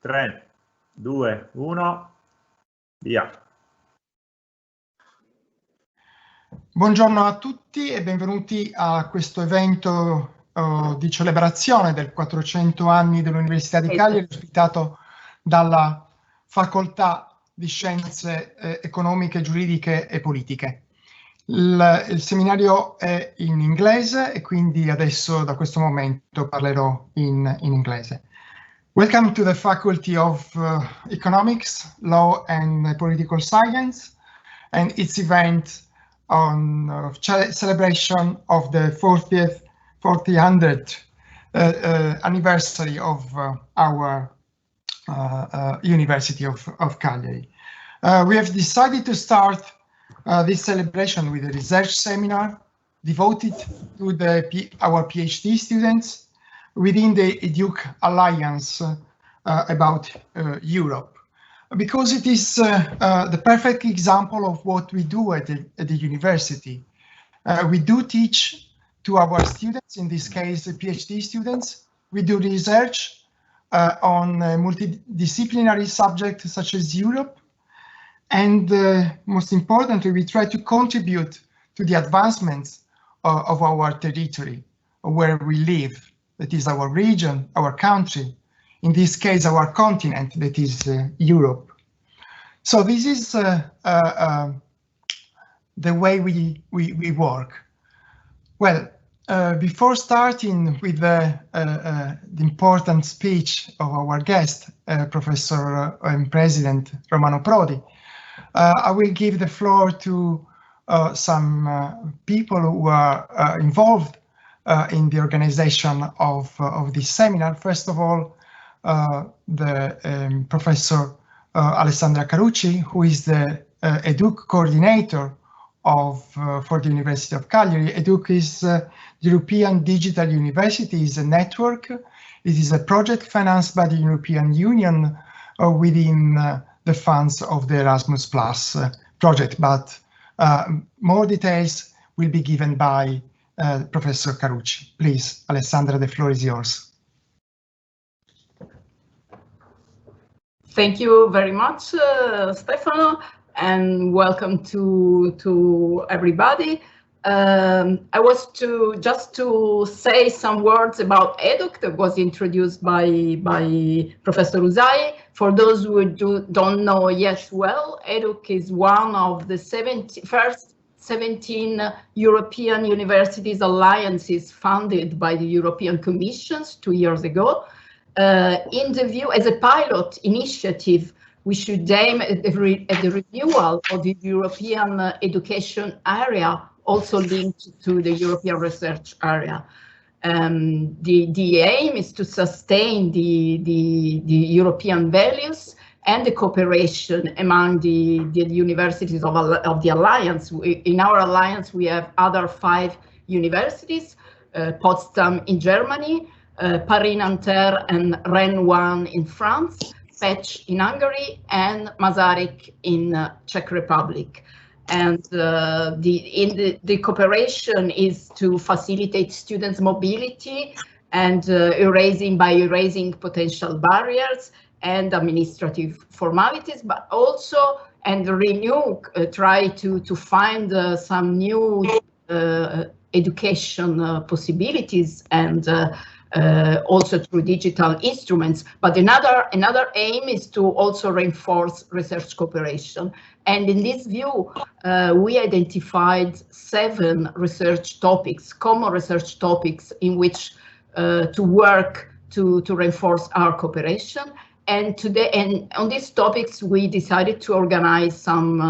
3, 2, 1, via. Buongiorno a tutti e benvenuti a questo evento di celebrazione del 400 anni dell'Università di Cagliari, ospitato dalla Facoltà di Scienze economiche, giuridiche e politiche. Il seminario è in inglese e quindi adesso da questo momento parlerò in inglese. Welcome to the Faculty of Economics, Law and Political Science and its event on celebration of the 40th anniversary of our University of Cagliari. We have decided to start this celebration with a research seminar devoted to our PhD students within the EDUC Alliance about Europe, because it is the perfect example of what we do at the university. We do teach to our students, in this case the PhD students. We do research on multidisciplinary subjects such as Europe, and most importantly, we try to contribute to the advancements of our territory, where we live. That is our region, our country, in this case our continent, that is Europe. So this is the way we work. Well, before starting with the important speech of our guest, Professor and President Romano Prodi, I will give the floor to some people who are involved in the organization of this seminar. First of all, the Professor Alessandra Carucci, who is the EDUC coordinator for the University of Cagliari. EDUC is the European Digital University, is a network. It is a project financed by the European Union within the funds of the Erasmus Plus project, but more details will be given by Professor Carucci. Please, Alessandra, the floor is yours. Thank you very much, Stefano, and welcome to everybody. I was just to say some words about EDUC that was introduced by Professor Usai. For those who don't know yet well, EDUC is one of the first 17 European Universities Alliances funded by the European Commission 2 years ago. In the view, as a pilot initiative, we should aim at the renewal of the European education area, also linked to the European research area. The aim is to sustain the European values and the cooperation among the universities of the Alliance. In our Alliance, we have other 5 universities, Potsdam in Germany, Paris-Nanterre and Rennes 1 in France, Pécs in Hungary, and Masaryk in Czech Republic. And the cooperation is to facilitate students' mobility and by erasing potential barriers and administrative formalities, but also try to find some new education possibilities and also through digital instruments. But another aim is to also reinforce research cooperation. And in this view, we identified 7 research topics, common research topics in which to work to reinforce our cooperation. And today, and on these topics, we decided to organize some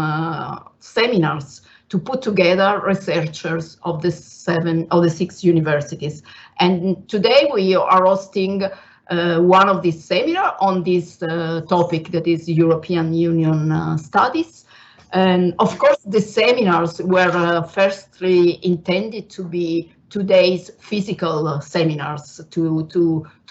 seminars to put together researchers of the 6 universities. And today we are hosting one of these seminars on this topic, that is European Union studies. And of course, the seminars were firstly intended to be 2 days physical seminars to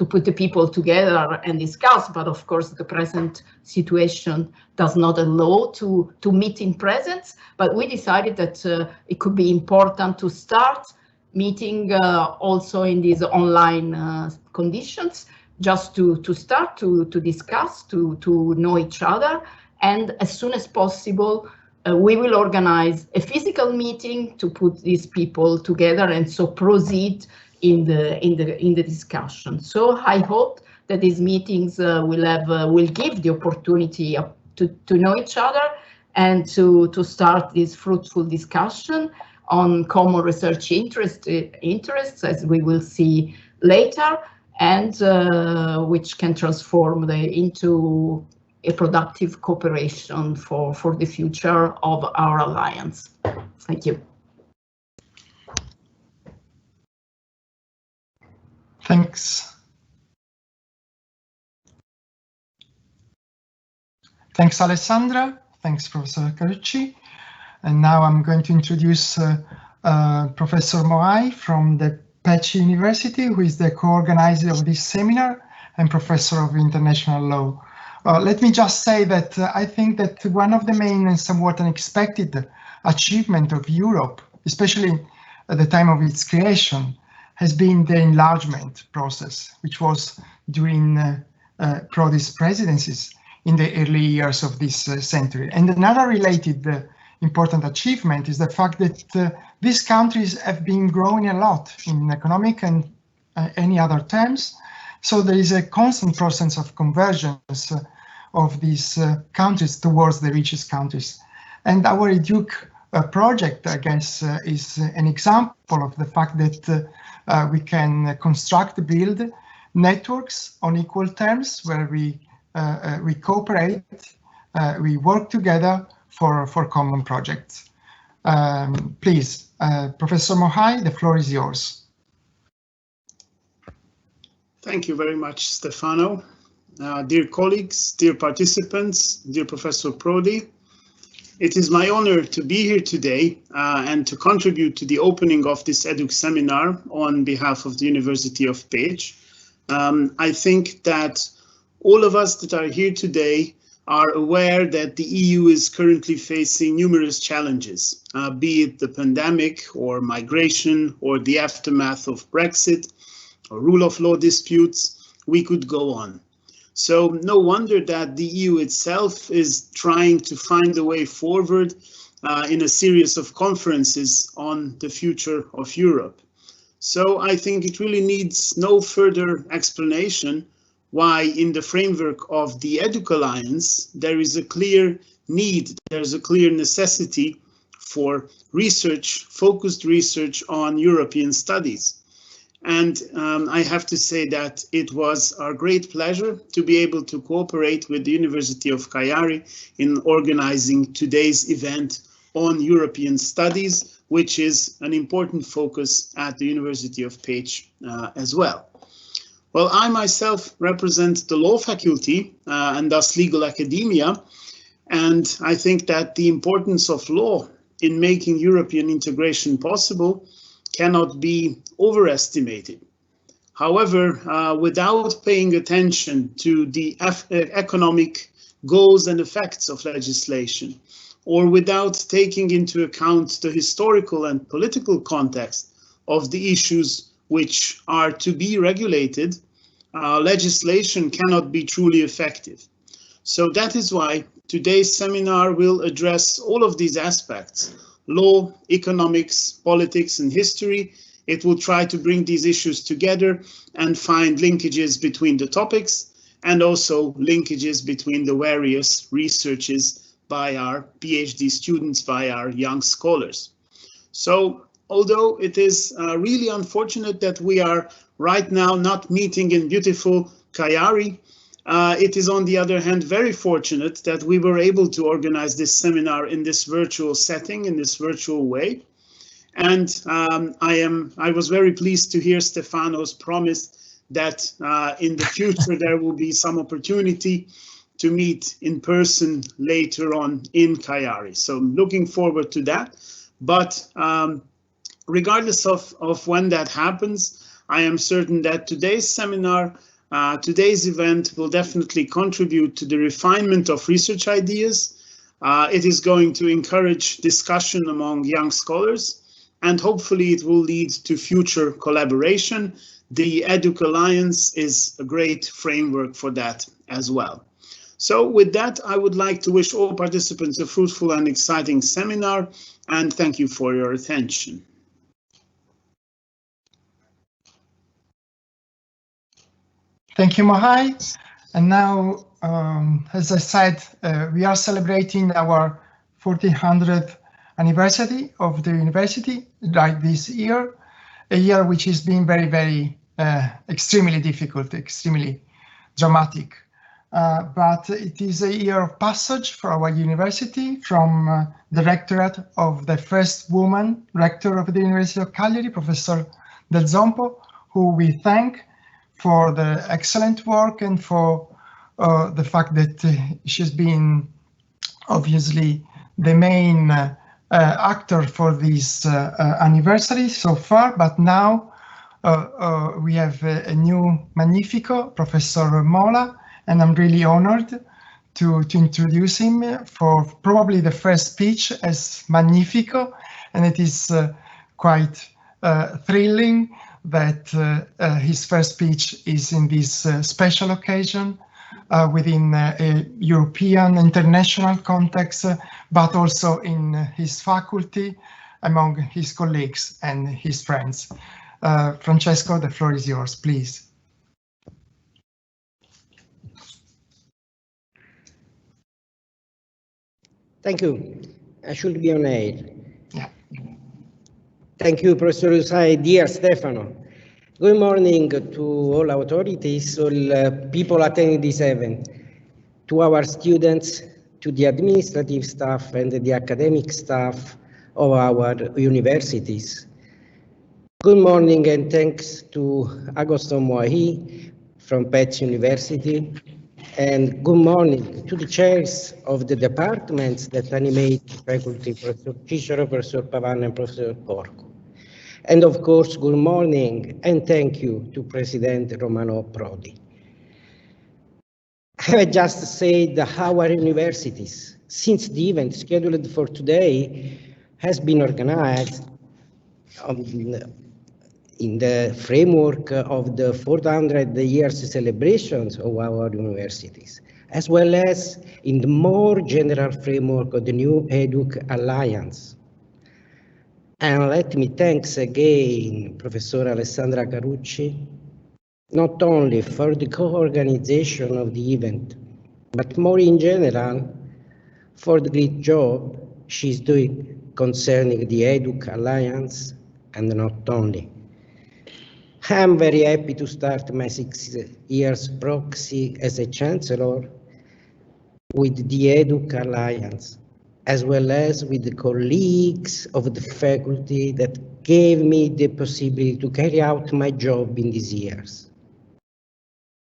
put the people together and discuss, but of course the present situation does not allow to meet in presence. But we decided that it could be important to start meeting also in these online conditions, just to start to discuss, to know each other, and as soon as possible, we will organize a physical meeting to put these people together and so proceed in the discussion. So I hope that these meetings will give the opportunity to know each other and to start this fruitful discussion on common research interests, as we will see later, and which can transform into a productive cooperation for the future of our alliance. Thank you. Thanks. Thanks, Alessandra. Thanks, Professor Carucci. And now I'm going to introduce Professor Moai from the Pécs University, who is the co-organizer of this seminar and professor of international law. Let me just say that I think that one of the main and somewhat unexpected achievement of Europe, especially at the time of its creation, has been the enlargement process, which was during Prodi's presidencies in the early years of this century. And another related important achievement is the fact that these countries have been growing a lot in economic and any other terms. So there is a constant process of convergence of these countries towards the richest countries. And our EDUC project, I guess, is an example of the fact that we can build networks on equal terms where we cooperate, we work together for common projects. Please, Professor Moai, the floor is yours. Thank you very much, Stefano. Dear colleagues, dear participants, dear Professor Prodi, it is my honor to be here today and to contribute to the opening of this EDUC seminar on behalf of the University of Pécs. I think that all of us that are here today are aware that the EU is currently facing numerous challenges, be it the pandemic or migration or the aftermath of Brexit or rule of law disputes. We could go on. So no wonder that the EU itself is trying to find a way forward in a series of conferences on the future of Europe. So I think it really needs no further explanation why in the framework of the EDUC Alliance there is a clear need, there's a clear necessity for research, focused research on European studies. And I have to say that it was our great pleasure to be able to cooperate with the University of Cagliari in organizing today's event on European studies, which is an important focus at the University of Pécs as well. Well, I myself represent the law faculty and thus legal academia, and I think that the importance of law in making European integration possible cannot be overestimated. However, without paying attention to the economic goals and effects of legislation, or without taking into account the historical and political context of the issues which are to be regulated, legislation cannot be truly effective. So that is why today's seminar will address all of these aspects: law, economics, politics, and history. It will try to bring these issues together and find linkages between the topics and also linkages between the various researches by our PhD students, by our young scholars. So although it is really unfortunate that we are right now not meeting in beautiful Cagliari, it is on the other hand very fortunate that we were able to organize this seminar in this virtual setting, in this virtual way. And I was very pleased to hear Stefano's promise that in the future there will be some opportunity to meet in person later on in Cagliari. So looking forward to that. But regardless of when that happens, I am certain that today's seminar, today's event will definitely contribute to the refinement of research ideas. It is going to encourage discussion among young scholars, and hopefully it will lead to future collaboration the EDUC Alliance is a great framework for that as well. So with that, I would like to wish all participants a fruitful and exciting seminar, and thank you for your attention. Thank you, Mohai. And now, as I said, we are celebrating our 1400th anniversary of the university right this year, a year which has been very, extremely difficult, extremely dramatic. But it is a year of passage for our university from the rectorate of the first woman rector of the University of Cagliari, Professor Del Zompo, who we thank for the excellent work and for the fact that she's been obviously the main actor for this anniversary so far. But now we have a new Magnifico, Professor Mola, and I'm really honored to introduce him for probably the first speech as Magnifico, and it is quite thrilling that his first speech is in this special occasion within a European international context, but also in his faculty, among his colleagues and his friends. Francesco, the floor is yours, please. Thank you. I should be on air. Yeah. Thank you, Professor Usai. Dear Stefano, good morning to all authorities, all people attending this event, to our students, to the administrative staff and the academic staff of our universities. Good morning and thanks to Agosto Moahi from Pets University. And good morning to the chairs of the departments that animate the faculty, Professor Cicero, Professor Pavan, and Professor Porco. And of course, good morning and thank you to President Romano Prodi. I just said that our universities, since the event scheduled for today has been organized in the framework of the 400 years celebrations of our universities, as well as in the more general framework of the new EDUC Alliance. And let me thanks again Professor Alessandra Carucci, not only for the co-organization of the event, but more in general for the great job she's doing concerning the EDUC Alliance, and not only. I'm very happy to start my 6 years proxy as a chancellor with the EDUC Alliance, as well as with the colleagues of the faculty that gave me the possibility to carry out my job in these years.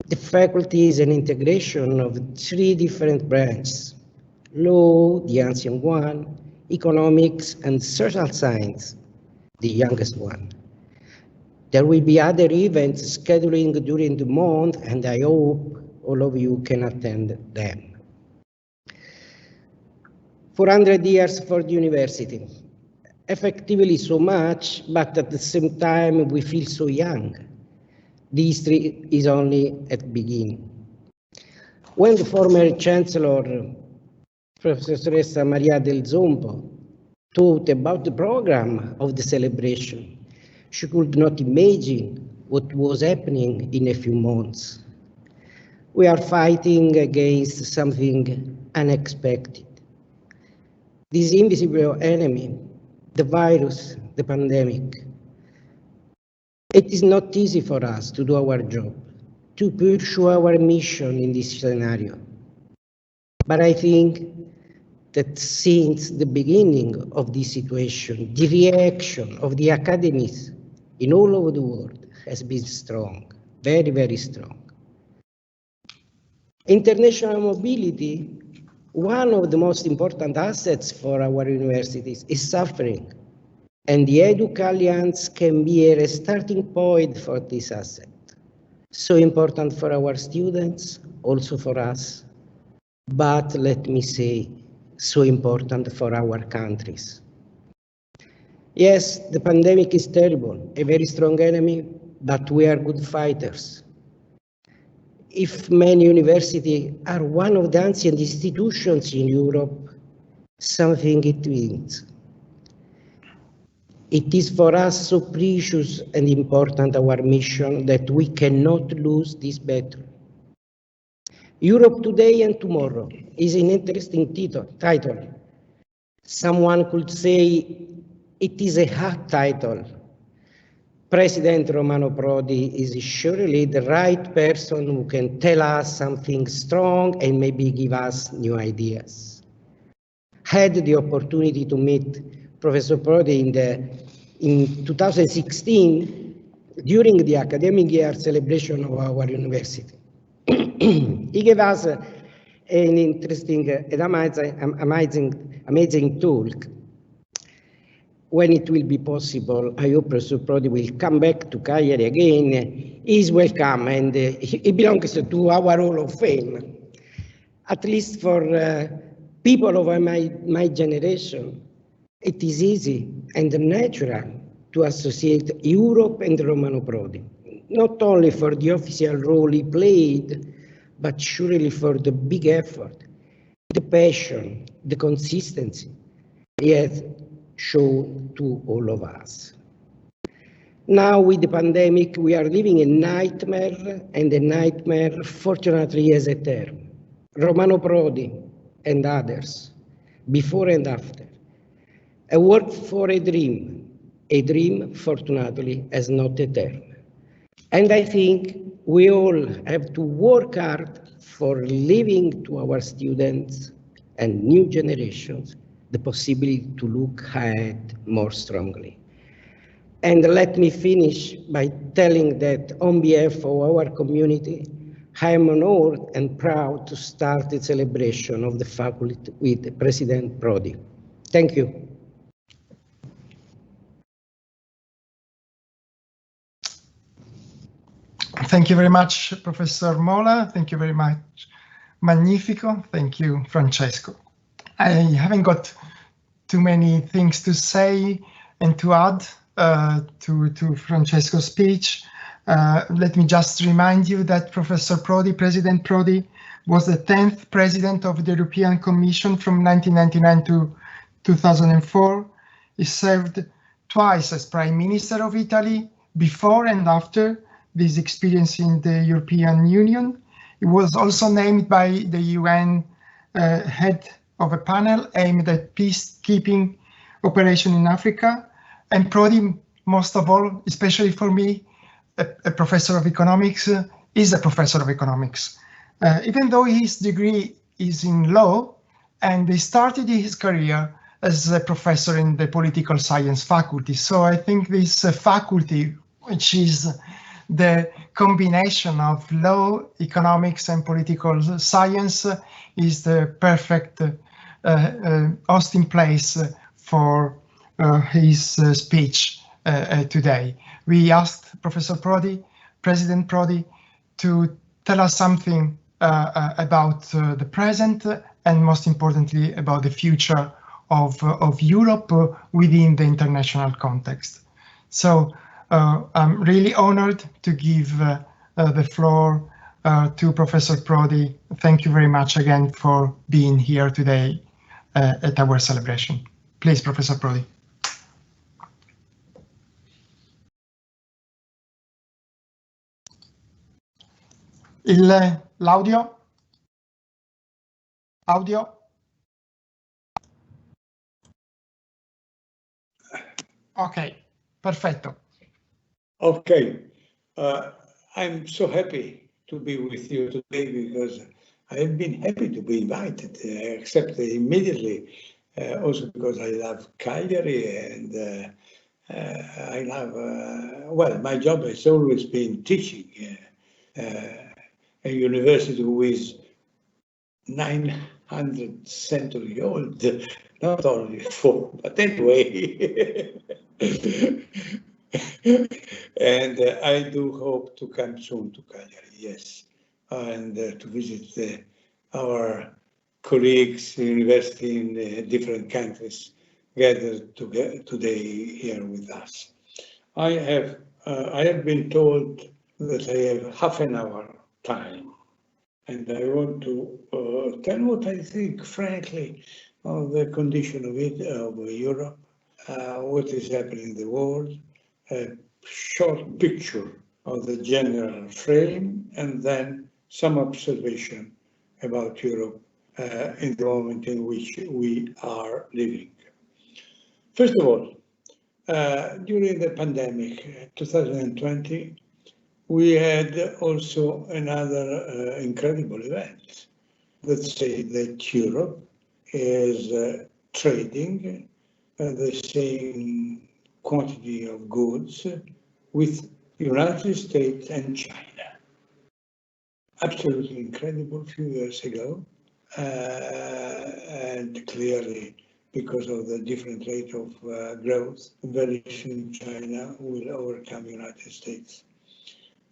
The faculty is an integration of 3 different branches: law, the ancient one, economics, and social science, the youngest one. There will be other events scheduling during the month, and I hope all of you can attend them. 400 years for the university. Effectively so much, but at the same time we feel so young. The history is only at the beginning. When the former Chancellor, Professoressa Maria Del Zompo, thought about the program of the celebration, she could not imagine what was happening in a few months. We are fighting against something unexpected. This invisible enemy, the virus, the pandemic. It is not easy for us to do our job, to pursue our mission in this scenario. But I think that since the beginning of this situation, the reaction of the academies in all over the world has been strong, very, very strong. International mobility, one of the most important assets for our universities, is suffering, and the EDUC Alliance can be a starting point for this asset. So important for our students, also for us, but let me say, so important for our countries. Yes, the pandemic is terrible, a very strong enemy, but we are good fighters. If many universities are one of the ancient institutions in Europe, something it means. It is for us so precious and important our mission that we cannot lose this battle. Europe today and tomorrow is an interesting title. Someone could say it is a hot title. President Romano Prodi is surely the right person who can tell us something strong and maybe give us new ideas. I had the opportunity to meet Professor Prodi in 2016 during the academic year celebration of our university. He gave us an interesting and amazing talk. When it will be possible, I hope Professor Prodi will come back to Cagliari again. He is welcome, and he belongs to our Hall of Fame. At least for people of my generation, it is easy and natural to associate Europe and Romano Prodi, not only for the official role he played, but surely for the big effort, the passion, the consistency he has shown to all of us. Now with the pandemic, we are living a nightmare, and the nightmare fortunately has a term. Romano Prodi and others, before and after, a work for a dream fortunately has not a term. And I think we all have to work hard for leaving to our students and new generations the possibility to look ahead more strongly. And let me finish by telling that on behalf of our community, I am honored and proud to start the celebration of the faculty with President Prodi. Thank you. Thank you very much, Professor Mola. Thank you very much, Magnifico. Thank you, Francesco. I haven't got too many things to say and to add to Francesco's speech. Let me just remind you that Professor Prodi, President Prodi, was the 10th President of the European Commission from 1999 to 2004. He served twice as Prime Minister of Italy before and after this experience in the European Union. He was also named by the UN head of a panel aimed at peacekeeping operation in Africa. And Prodi, most of all, especially for me, a professor of economics, is a professor of economics. Even though his degree is in law, and he started his career as a professor in the political science faculty. So I think this faculty, which is the combination of law, economics, and political science, is the perfect hosting place for his speech today. We asked Professor Prodi, President Prodi, to tell us something about the present and most importantly about the future of Europe within the international context. So I'm really honored to give the floor to Professor Prodi. Thank you very much again for being here today at our celebration. Please, Professor Prodi. L'audio? Audio? Ok, perfetto. Okay, I'm so happy to be with you today because I've been happy to be invited. I accepted immediately, also because I love Cagliari and I love, well, my job has always been teaching. A university with 900 century old, not only 4, but anyway. And I do hope to come soon to Cagliari, yes, and to visit our colleagues, university in different countries gathered today here with us. I have I have been told that I have half an hour time, and I want to tell what I think, frankly, of the condition of Europe, what is happening in the world, a short picture of the general frame, and then some observation about Europe in the moment in which we are living. First of all, during the pandemic, 2020, we had also another incredible event. Let's say that Europe is trading the same quantity of goods with United States and China. Absolutely incredible a few years ago, and clearly because of the different rate of growth, very soon China will overcome United States.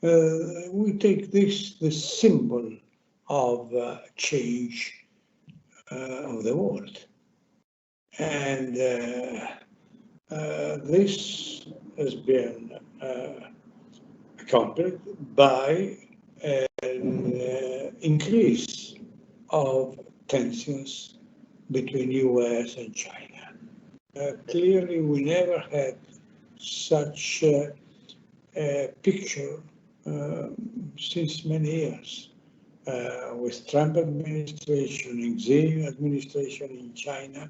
We take this the symbol of change of the world. And this has been accompanied by an increase of tensions between US and China. Clearly, we never had such a picture since many years. With Trump administration, Xi administration in China,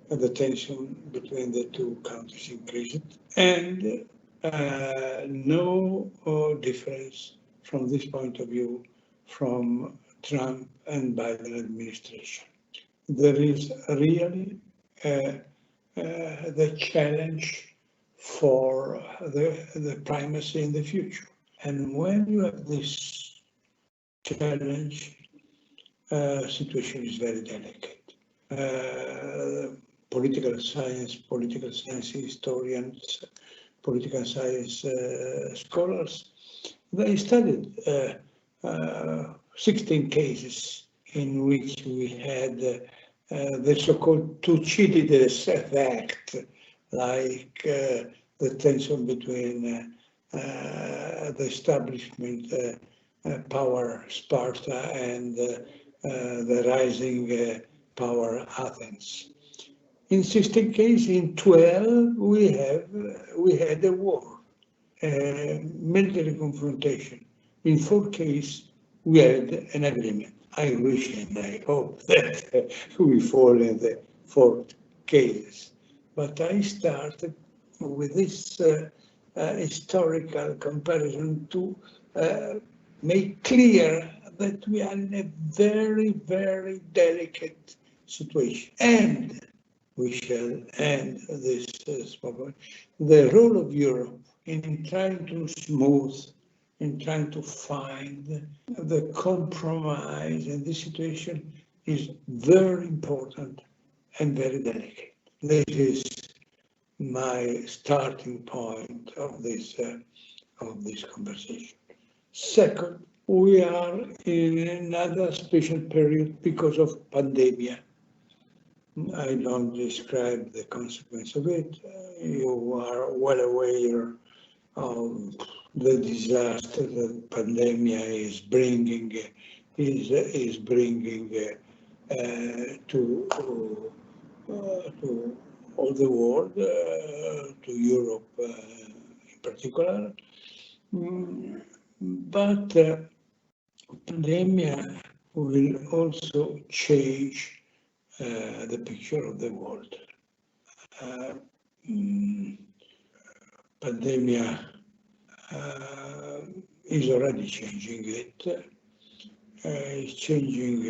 the tension between the two countries increased, and no difference from this point of view from Trump and Biden administration. There is really the challenge for the primacy in the future. And when you have this challenge, situation is very delicate. Political science historians, political science scholars, they studied 16 cases in which we had the so-called Thucydides effect, like the tension between the establishment power Sparta and the rising power Athens. In 16 cases, in 12, we had a war, a military confrontation. In 4 cases, we had an agreement. I wish and I hope that we fall in the 4th case. But I started with this historical comparison to make clear that we are in a very, very delicate situation. And we shall end this moment. The role of Europe in trying to smooth, in trying to find the compromise in this situation is very important and very delicate. This is my starting point of this conversation. Second, we are in another special period because of pandemic. I don't describe the consequence of it. You are well aware of the disaster that pandemic is bringing to all the world, to Europe in particular. But pandemic will also change the picture of the world. Pandemic is already changing it. It's changing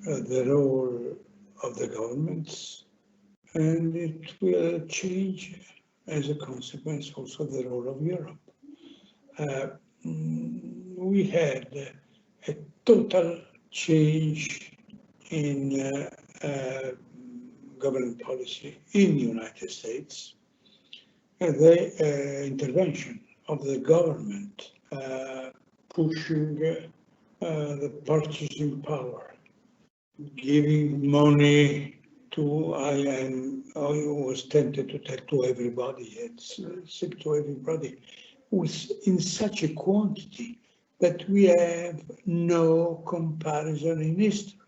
the role of the governments, and it will change as a consequence also the role of Europe. We had a total change in government policy in the United States, the intervention of the government pushing the purchasing power, giving money I was tempted to tell to everybody, sip to everybody, in such a quantity that we have no comparison in history.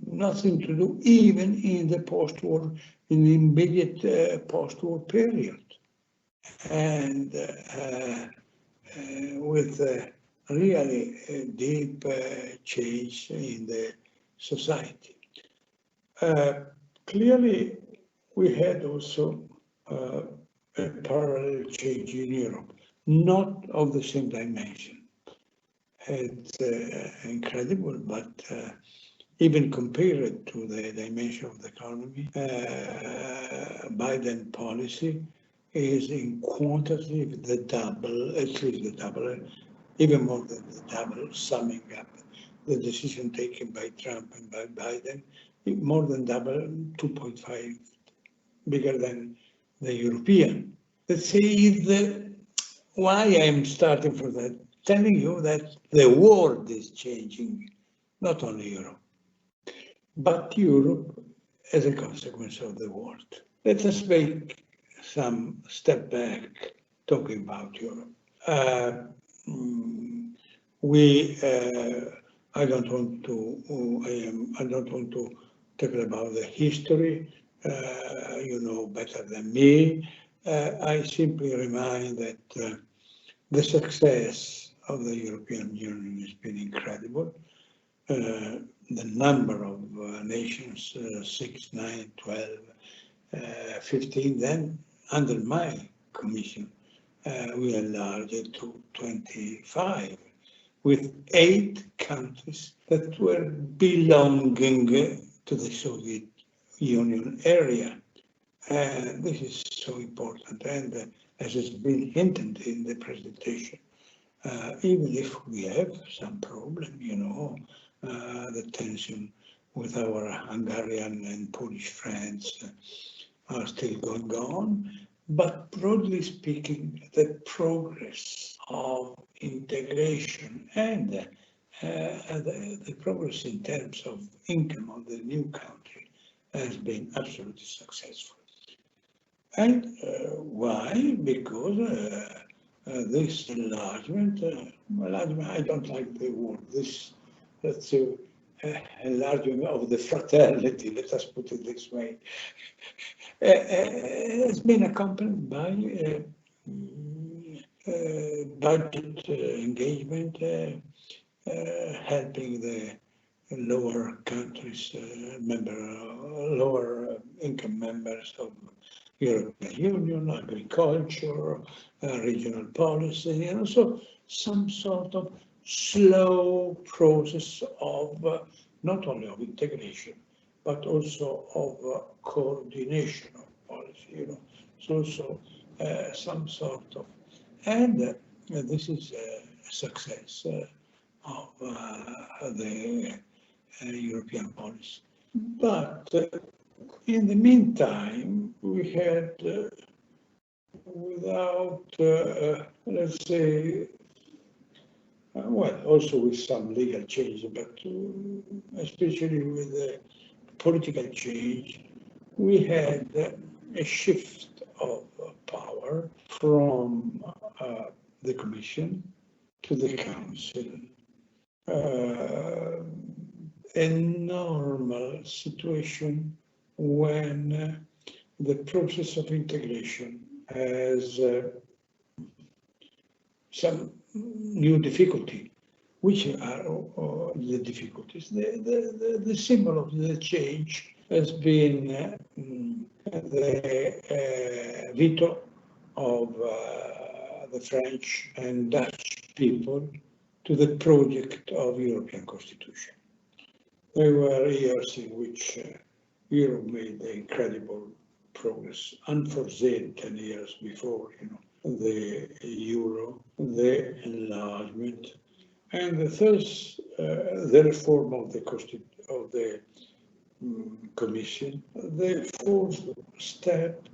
Nothing to do even in the post-war, in the immediate post-war period, and with really a deep change in the society. Clearly, we had also a parallel change in Europe, not of the same dimension. It's incredible, but even compared to the dimension of the economy, Biden policy is in quantity the double, at least the double, even more than the double, summing up the decision taken by Trump and by Biden, more than double, 2.5, bigger than the European. Let's say why I'm starting from that, telling you that the world is changing, not only Europe, but Europe as a consequence of the world. Let us make some step back talking about Europe. I don't want to talk about the history. You know better than me. I simply remind that the success of the European Union has been incredible. The number of nations, 6, 9, 12, 15, then under my commission, we enlarged it to 25, with 8 countries that were belonging to the Soviet Union area. And this is so important, and as has been hinted in the presentation, even if we have some problem, you know, the tension with our Hungarian and Polish friends are still going on, but broadly speaking, the progress of integration and the progress in terms of income of the new country has been absolutely successful. And why? Because this enlargement, I don't like the word, that's enlargement of the fraternity, let us put it this way, has been accompanied by budget engagement, helping the lower countries, lower income members of European Union, agriculture, regional policy, and also some sort of slow process of not only of integration, but also of coordination of policy. You know, it's also some sort of, and this is a success of the European policy. But in the meantime, we had, without, let's say, well, also with some legal change, but especially with the political change, we had a shift of power from the Commission to the Council. A normal situation when the process of integration has some new difficulty. Which are the difficulties? The symbol of the change has been the veto of the French and Dutch people to the project of European Constitution. There were years in which Europe made incredible progress, unforeseen 10 years before, you know, the euro, the enlargement, and the first, the reform of the Commission. The fourth step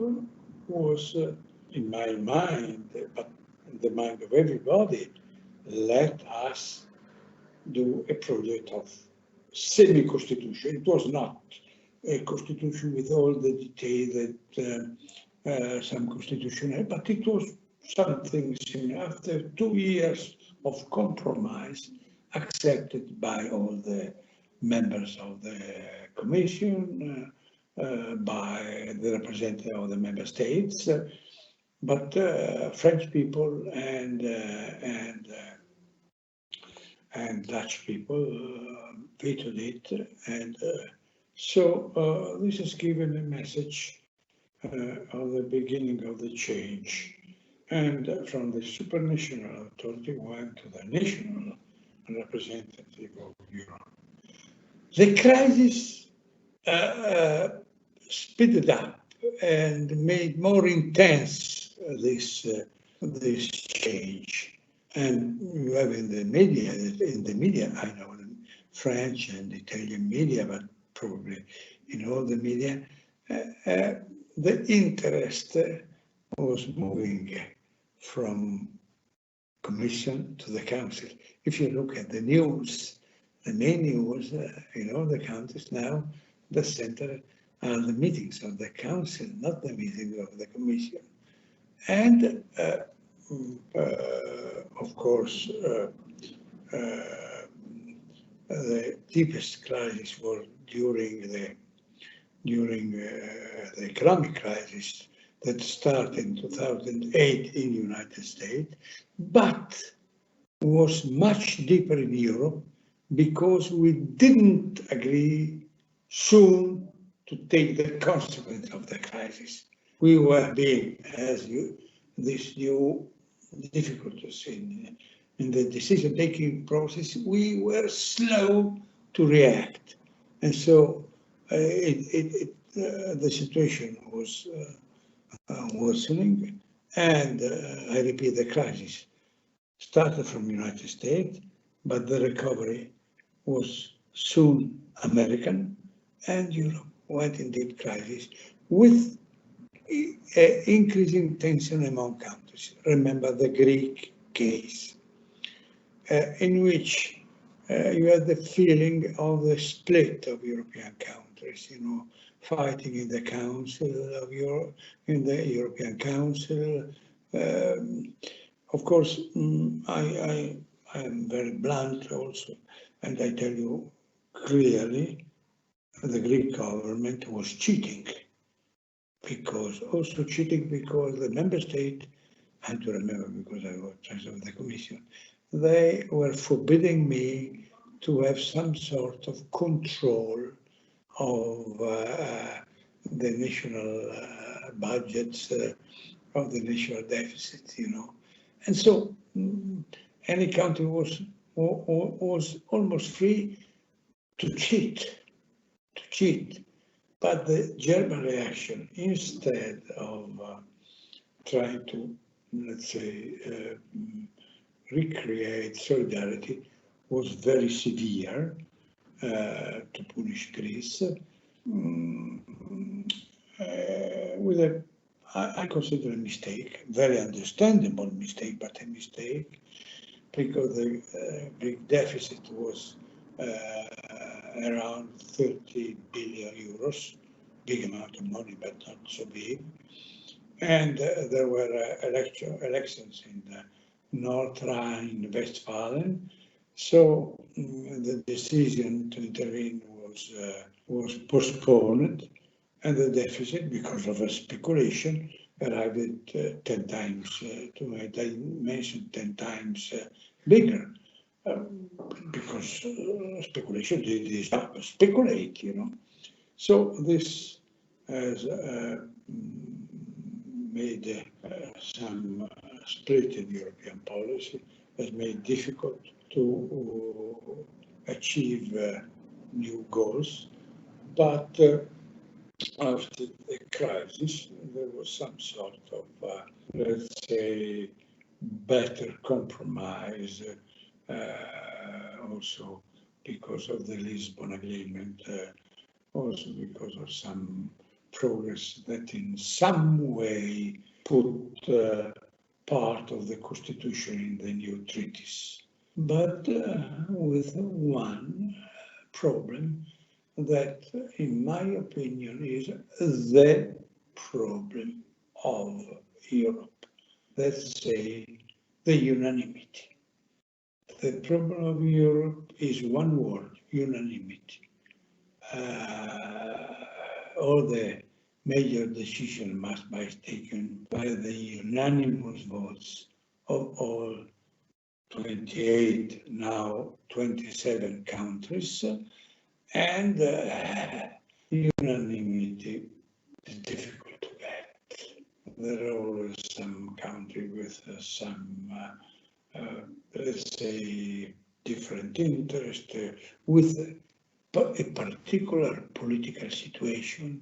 was, in my mind, but in the mind of everybody, let us do a project of semi-constitution. It was not a constitution with all the detail that some constitution had, but it was something similar. After 2 years of compromise, accepted by all the members of the commission, by the representative of the member states, but French people and Dutch people vetoed it, and so this has given a message of the beginning of the change, and from the supranational authority went to the national representative of Europe. The crisis speeded up and made more intense this change. And you have in the media, I know in French and Italian media, but probably in all the media, the interest was moving from Commission to the Council. If you look at the news, the main news in all the countries now, the center are the meetings of the Council, not the meeting of the Commission. And of course, the deepest crisis was during the economic crisis that started in 2008 in the United States, but was much deeper in Europe because we didn't agree soon to take the consequence of the crisis. We were being, these new difficulties in the decision-making process, we were slow to react. And so the situation was worsening, and I repeat, the crisis started from the United States, but the recovery was soon American, and Europe went in deep crisis with increasing tension among countries. Remember the Greek case, in which you had the feeling of the split of European countries, fighting in the Council of Europe, in the European Council. Of course, I am very blunt also, and I tell you clearly, the Greek government was cheating, because the member state, I have to remember because I was president of the commission, they were forbidding me to have some sort of control of the national budgets, of the national deficit, And so any country was almost free to cheat. But the German reaction, instead of trying to, let's say, recreate solidarity, was very severe to punish Greece with I consider a mistake, very understandable mistake, but a mistake, because the Greek deficit was around 30 billion euros, big amount of money, but not so big. And there were elections in North Rhine-Westphalia. So the decision to intervene was postponed, and the deficit, because of a speculation, arrived at 10 times, I mentioned 10 times bigger. Because speculation is speculate, So this has made some split in European policy, has made difficult to achieve new goals. But after the crisis, there was some sort of, let's say, better compromise. Also because of the Lisbon Agreement, also because of some progress that in some way put part of the constitution in the new treaties. But with one problem, that, in my opinion, is the problem of Europe. Let's say the unanimity. The problem of Europe is one word: unanimity. All the major decisions must be taken by the unanimous votes of all 28, now 27 countries, and unanimity is difficult to get. There are always some countries with some, let's say, different interest, with a particular political situation,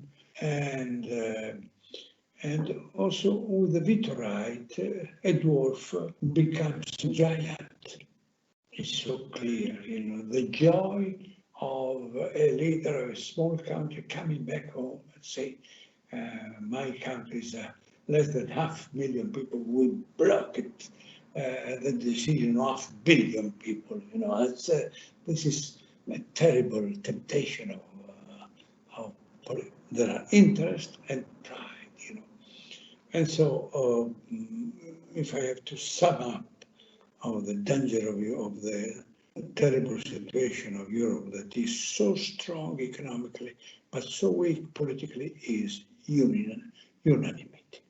and also with the veto right, a dwarf becomes a giant. It's so clear, you know, the joy of a leader of a small country coming back home and say, my country is less than 500,000 people, we block it, the decision of 500 million people. You know, it's, this is a terrible temptation of there are interest and pride, you know. And so, if I have to sum up the danger of the terrible situation of Europe that is so strong economically but so weak politically, is unanimity.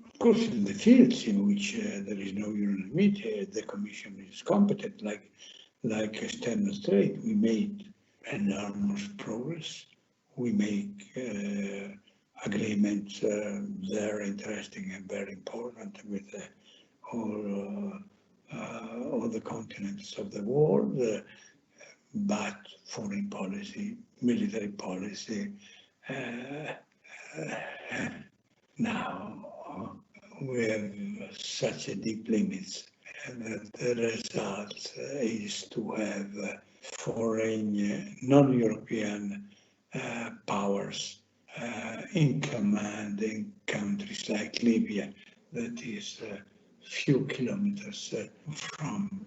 Of course, in the fields in which there is no unanimity, the Commission is competent, like demonstrate, we made enormous progress. We make agreements very interesting and very important with all the continents of the world, but foreign policy, military policy, now we have such a deep limits. And the result is to have foreign, non-European powers in command in countries like Libya, that is few kilometers from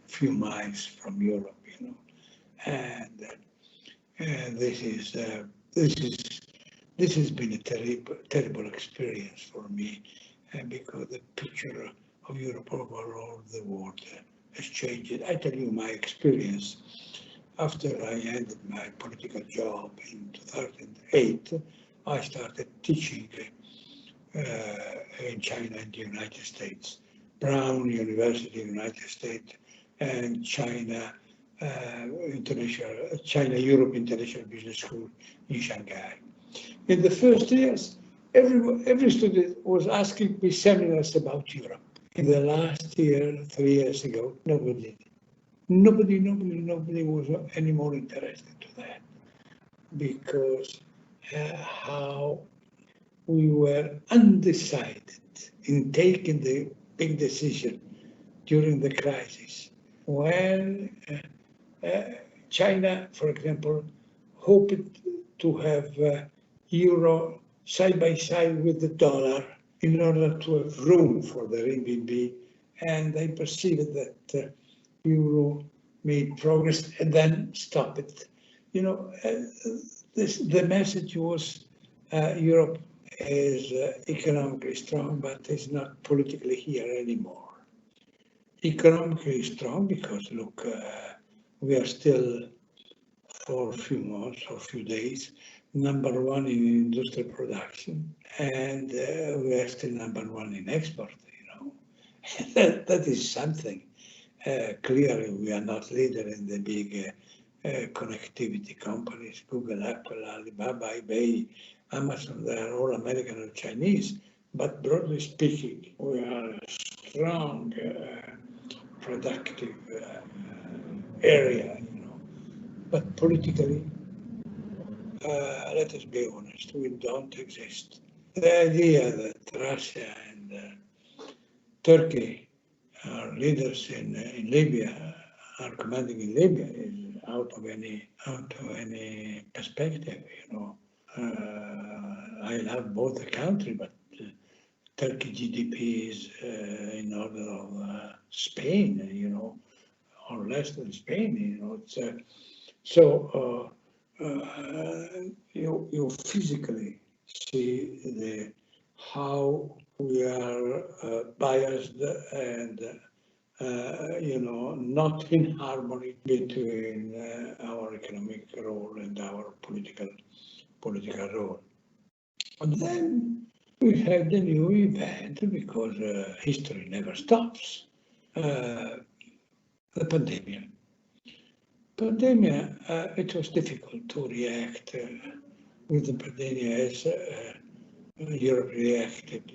few miles from Europe, you know, and this has been a terrible experience for me, because the picture of Europe over the world has changed. I tell you my experience. After I ended my political job in 2008, I started teaching in China and the United States, Brown University, United States, and China Europe International Business School in Shanghai. In the first years, every student was asking me seminars about Europe. In the last year, 3 years ago, nobody was any more interested to that, because how we were undecided in taking the big decision during the crisis. When China, for example, hoped to have euro side by side with the dollar in order to have room for the renminbi, and they perceived that euro made progress and then stopped it. You know, the message was Europe is economically strong, but is not politically here anymore. Economically strong because, look, we are still, for a few months or a few days, #1 in industrial production, and we are still #1 in export, you know. that is something. Clearly, we are not leader in the big connectivity companies, Google, Apple, Alibaba, eBay, Amazon, they are all American or Chinese, but broadly speaking, we are a strong, productive area, you know. But politically, let us be honest, we don't exist. The idea that Russia and Turkey are leaders in Libya, are commanding in Libya, is out of any perspective, you know. I love both the country, but Turkey GDP is in order of Spain, you know, or less than Spain. It's, you physically see how we are biased and not in harmony between our economic role and our political role. And then we have the new event, because history never stops, the pandemic. It was difficult to react with the pandemic as Europe reacted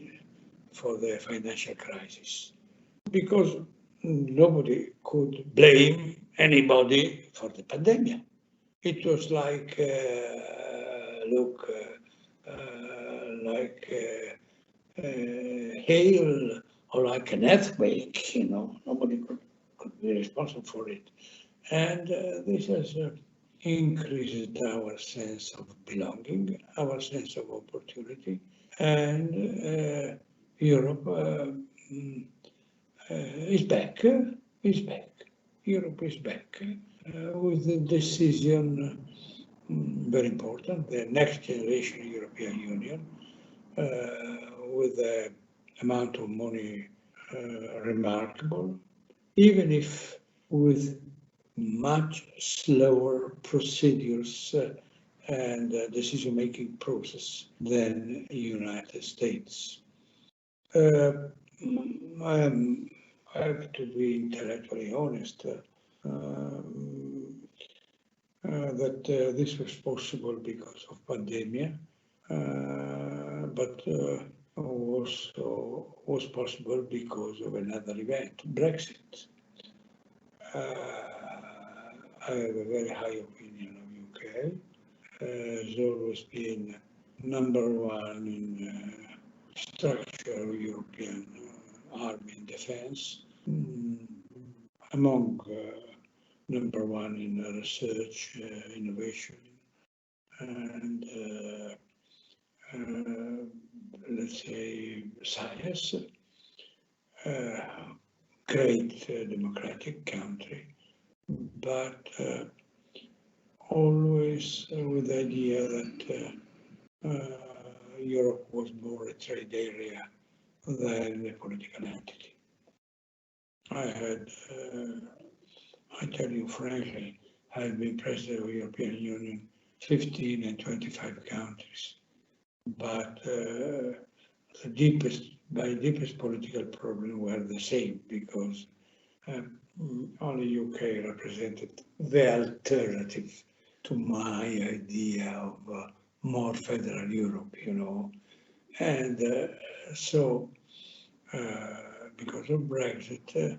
for the financial crisis, because nobody could blame anybody for the pandemic. It was like, hail or like an earthquake, nobody could be responsible for it. And this has increased our sense of belonging, our sense of opportunity, and Europe is back. Europe is back with the decision, very important, the next generation European Union, with the amount of money remarkable, even if with much slower procedures and decision-making process than the United States. I have to be intellectually honest that this was possible because of pandemic, but also was possible because of another event, Brexit. I have a very high opinion of UK. Has always been #1 in structure of European army and defense, among #1 in research, innovation, and let's say science. Great democratic country, but always with the idea that Europe was more a trade area than a political entity. I tell you frankly, I've been president of the European Union 15 and 25 countries, but my deepest political problem were the same, because only UK represented the alternative to my idea of more federal Europe, and so because of Brexit,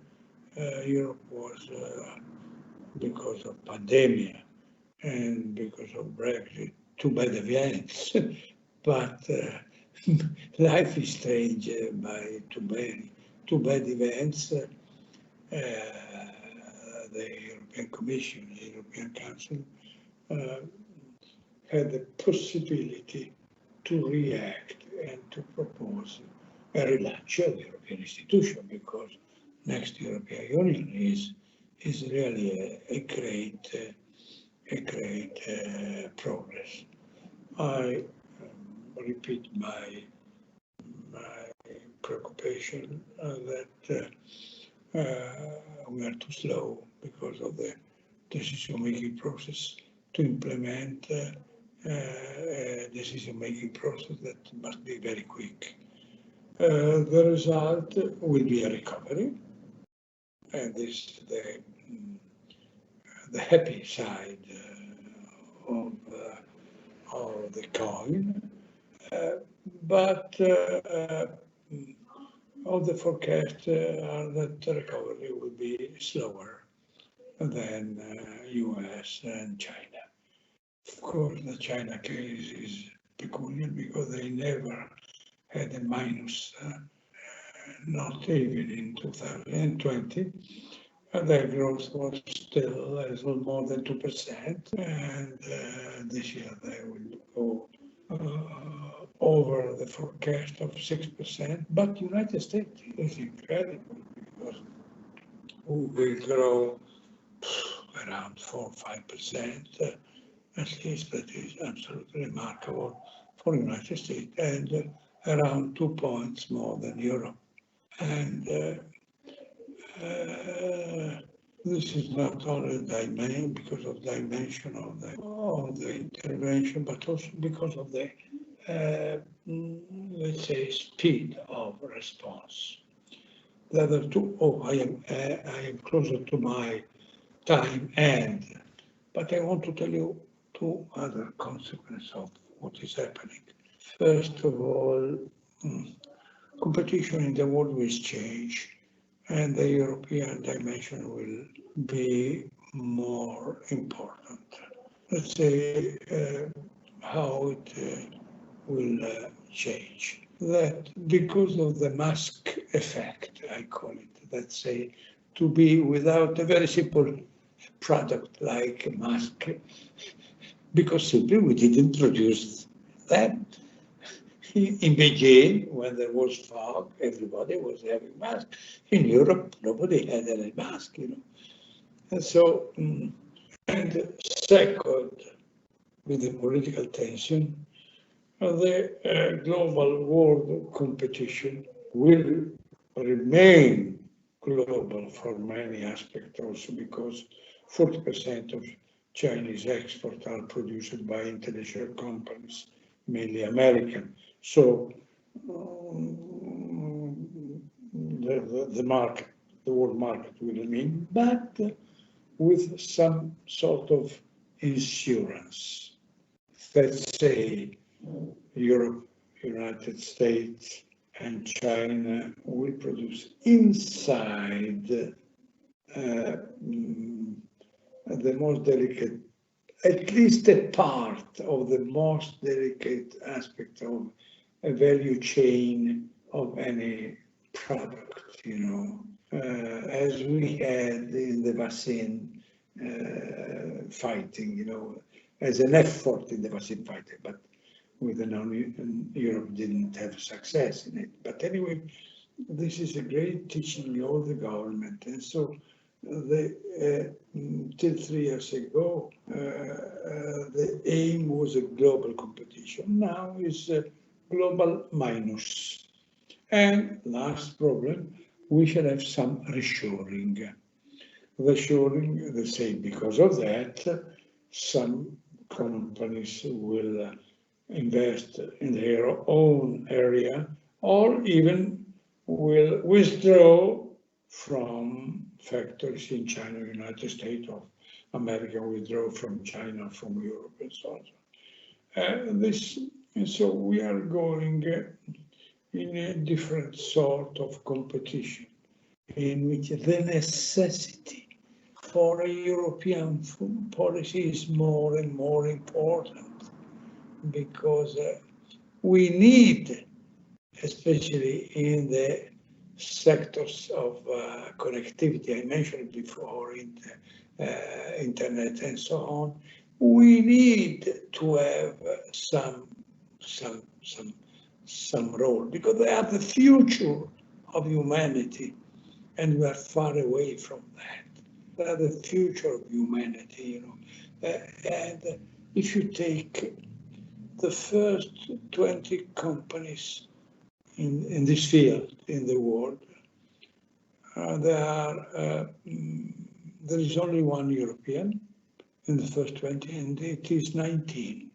Europe was, because of pandemic and because of Brexit, two bad events, but life is strange by two bad events. The European Commission, the European Council had the possibility to react and to propose a relaunch of the European institution, because next European Union is really a great progress. I repeat my preoccupation that we are too slow because of the decision-making process to implement a decision-making process that must be very quick. The result will be a recovery, and this is the happy side of the coin, but all the forecasts are that the recovery will be slower than US and China. Of course, the China case is peculiar because they never had a minus, not even in 2020. Their growth was still a little more than 2%, and this year they will go over the forecast of 6%. But United States is incredible because we grow around 4 or 5%, at least. That is absolutely remarkable for the United States, and around 2 points more than Europe. And this is not only because of dimension of the intervention, but also because of the let's say speed of response. The other two, I am closer to my time end, but I want to tell you two other consequences of what is happening. First of all, competition in the world will change, and the European dimension will be more important. Let's say how it will change. That because of the mask effect, I call it, let's say, to be without a very simple product like a mask, because simply we didn't produce them. In Beijing, when there was fog, everybody was having masks. In Europe, nobody had any mask, you know. And so, and second, with the political tension, the global world competition will remain global for many aspects also, because 40% of Chinese exports are produced by international companies, mainly American. So the market, the world market will remain, but with some sort of insurance. Let's say Europe, United States, and China will produce inside the most delicate, at least a part of the most delicate aspect of a value chain of any product, you know, as we had in the vaccine fighting, you know, as an effort in the vaccine fighting, but with Europe didn't have success in it. But anyway, this is a great teaching all the government. And so till 3 years ago, the aim was a global competition. Now is a global minus. And last problem, we shall have some reshoring. Reshoring, they say, because of that, some companies will invest in their own area, or even will withdraw from factories in China, United States, or America withdraw from China, from Europe, and so on. And so we are going in a different sort of competition, in which the necessity for a European food policy is more and more important, because we need, especially in the sectors of connectivity I mentioned before, in internet and so on, we need to have some role, because they are the future of humanity, and we are far away from that. They are the future of humanity, you know. And if you take the first 20 companies in this field in the world, there is only one European in the first 20, and it is 19.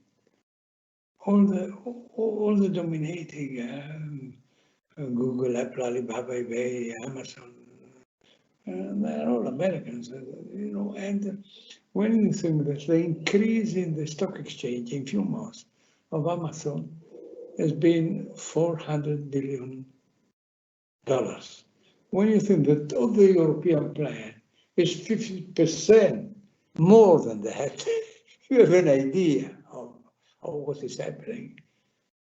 All the dominating Google, Apple, Alibaba, eBay, Amazon, they're all Americans, you know. And when you think that the increase in the stock exchange in few months of Amazon has been $400 billion. When you think that all the European plan is 50% more than that, you have an idea of what is happening.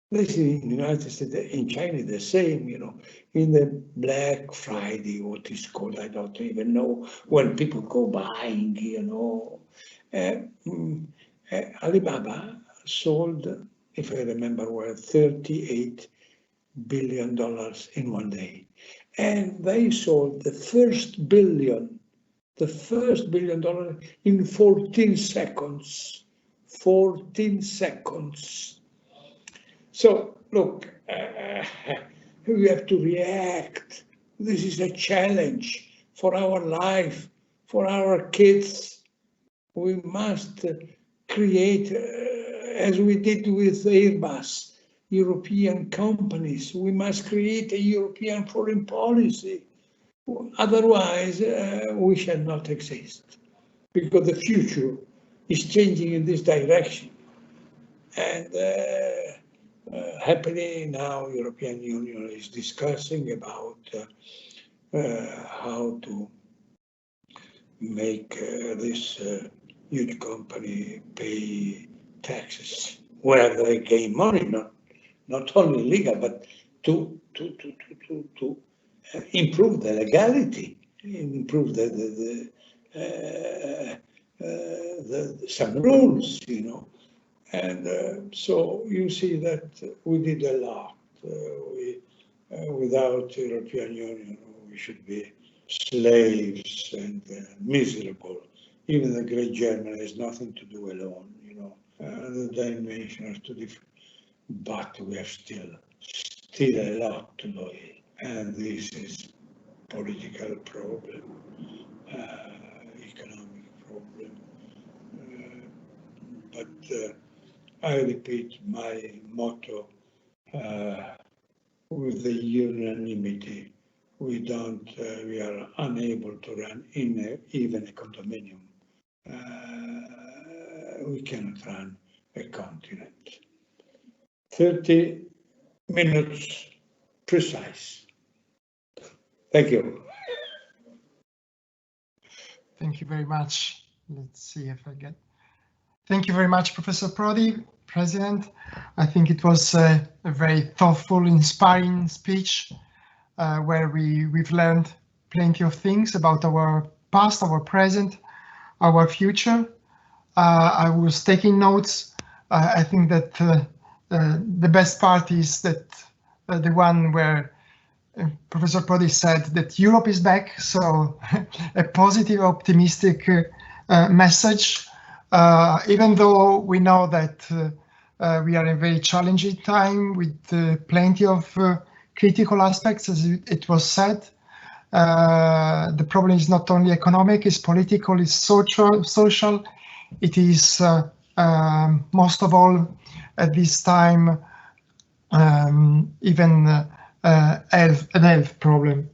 This is in the United States, in China, the same, you know, in the Black Friday, what is called, I don't even know, when people go buying, you know. Alibaba sold, if I remember well, $38 billion in one day. And they sold the first billion the first $1 billion in 14 seconds. 14 seconds. So look, we have to react. This is a challenge for our life, for our kids. We must create, as we did with Airbus, European companies. We must create a European foreign policy. Otherwise, we shall not exist, because the future is changing in this direction. And happily now European Union is discussing about how to make this huge company pay taxes where they gain money, not only legal, but to improve the legality, improve some rules, you know. And so you see that we did a lot. Without European Union, we should be slaves and miserable. Even the great Germany has nothing to do alone, you know. The dimensions are too different, but we have still a lot to do. And this is political problem, economic problem. But I repeat my motto, with the unanimity, we are unable to run even a condominium. We cannot run a continent. 30 minutes precise. Thank you. Thank you very much. Let's see if I get. Thank you very much, Professor Prodi, President. I think it was a very thoughtful, inspiring speech where we've learned plenty of things about our past, our present, our future. I was taking notes. I think that the best part is that the one where Professor Prodi said that Europe is back, so a positive, optimistic message. Even though we know that we are in a very challenging time with plenty of critical aspects, as it was said. The problem is not only economic, it's political, it's social. It is most of all at this time even an health problem.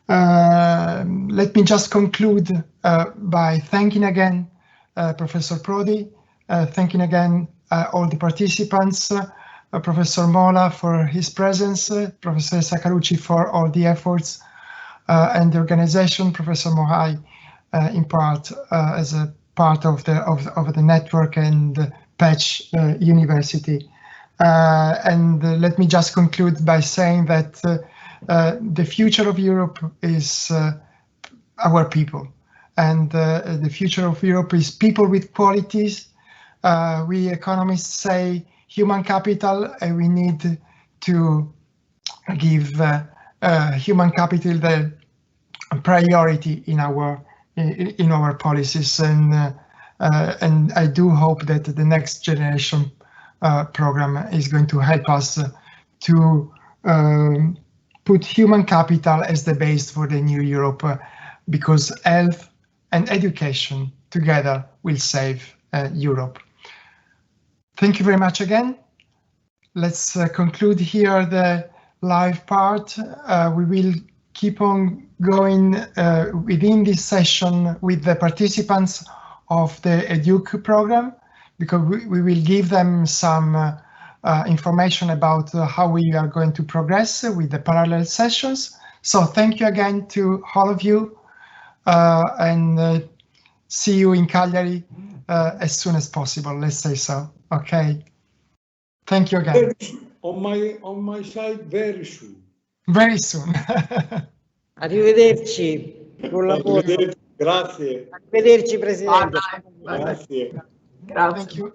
Let me just conclude by thanking again Professor Prodi, thanking again all the participants, Professor Mola for his presence, Professor Sakarucci for all the efforts, and the organization, Professor Mohai in part as a part of the network and Patch University. And let me just conclude by saying that the future of Europe is our people. And the future of Europe is people with qualities. We economists say human capital, and we need to give human capital the priority in our policies. And I do hope that the next generation program is going to help us to put human capital as the base for the new Europe, because health and education together will save Europe. Thank you very much again. Let's conclude here the live part. We will keep on going within this session with the participants of the EDUC program, because we will give them some information about how we are going to progress with the parallel sessions. So thank you again to all of you, and see you in Cagliari as soon as possible, let's say so. Okay. Thank you again. On my side, very soon. Very soon. Arrivederci. Buon lavoro. Grazie. Arrivederci, Presidente. Bye. Grazie. Grazie. Thank you.